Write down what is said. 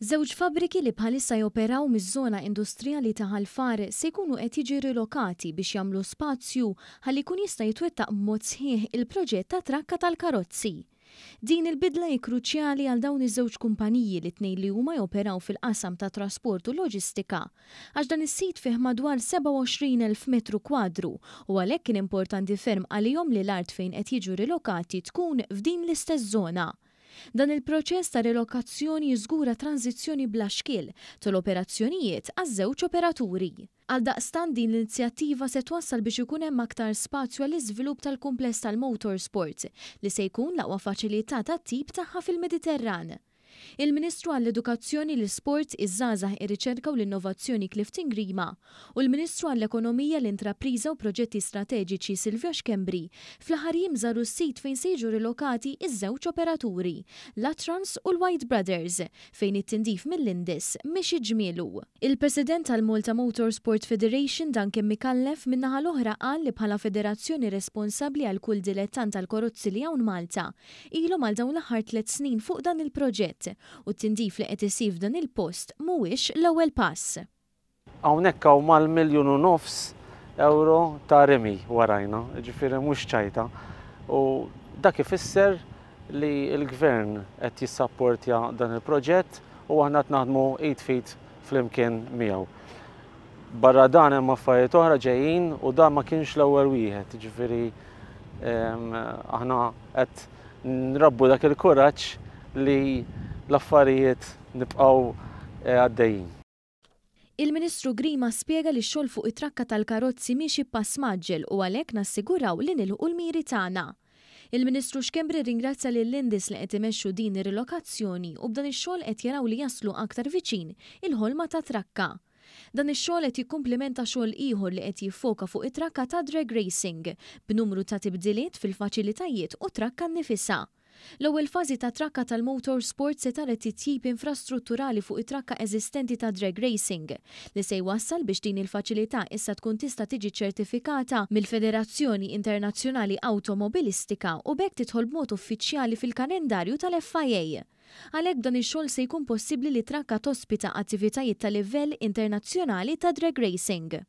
Żewġ fabbriki li bħalissa joperaw miż-żona industrijali ta' Ħalfar se jkunu qed jiġi rilokati biex jagħmlu spazju ħalli jkun jista' jitwettaq b'mod sħiħ il-proġett ta' trakka tal-karozzi. Din il-bidla hi kruċjali għal dawn iż-żewġ kumpaniji li tnejn li huma joperaw fil-qasam ta' trasport u loġistika għax dan is-sit fih madwar 27,000 metru kwadru u għalhekk kien importanti ferm għalihom li l-art fejn qed jiġu rilokati tkun f'din l-istess żona. Dan il-proċess ta' relokazzjoni jiżgura tranzizzjoni bla xkil tal-operazzjonijiet għaż-żewġ operaturi. Għaldaqstant din l-inizjattiva se twassal biex ikun hemm aktar spazju għall-iżvilupp tal-kumpless tal-motorsports li se jkun l-aqwa faċilità tat-tip tagħha fil-Mediterran. Il-Ministru għall-Edukazzjoni, l-Isport, iż-Żgħażagħ, ir-Riċerka u l-Innovazzjoni Clifton Grima u l-Ministru għall-Ekonomija, l-Intrapriża u Proġetti Strateġiċi Silvio Xkembri fl-aħħar jiem żaru s-sit fejn se jiġu rilokati iż-żewġ operaturi, l-Atrans u l-White Brothers, fejn it-tindif mill-Indis mixi ġmielu. Il-President tal-Malta Motorsport Federation Duncan Mikallef min-naħa l-oħra qal li bħala federazzjoni responsabbli għal kull dilettant tal-karozzi li hawn Malta ilhom għal dawn l-aħħar 3 snin fuq dan il-proġett u t-tindif li qed isir f'dan il-post mhuwiex l-ewwel pass. Hawnhekk hawn mal-1,5 miljun euro ta' remi warajna, ġifieri mhux ċajta. U dak ifisser li l-Gvern qed jissapportja dan il-proġett u aħna qed naħdmu 8 feet flimkien miegħu. Barra dan hemm affarijiet oħra ġejjin u dan ma kienx l-ewwel wieħed, ġifieri aħna qed nrabbu dak il-kuraġġ li l-affarijiet nibqgħu għaddejjin. Il-Ministru Grima spjega li x-xogħol fuq it-trakka tal-karozzi miexi pass maġġel u għalhekk nassiguraw li nilħu l-miri tagħna. Il-Ministru Xkembri ringrazzja lill-Indis li qed imexxu din ir-rilokazzjoni u b'dan ix-xogħol qed jaraw li jaslu aktar viċin il-ħolma ta' trakka. Dan ix-xogħol qed jikkumplementa xogħol ieħor li qed jiffoka fuq it-trakka ta' drag racing b'numru ta' tibdiliet fil-faċilitajiet u trakka nnifisha. L-ewwel fażi ta' trakka tal-motorsport se tara titjib infrastrutturali fuq it-trakka eżistenti ta' drag racing li se jwassal biex din il-faċilità issa tkun tista' tiġi ċertifikata mill-Federazzjoni Internazzjonali Awtomobilistika u bekk tidħol b'mod uffiċjali fil-kalendarju tal-FIA. Għalhekk dan ix-xogħol se jkun possibbli li trakka tospita attivitajiet ta' livell internazzjonali ta' drag racing.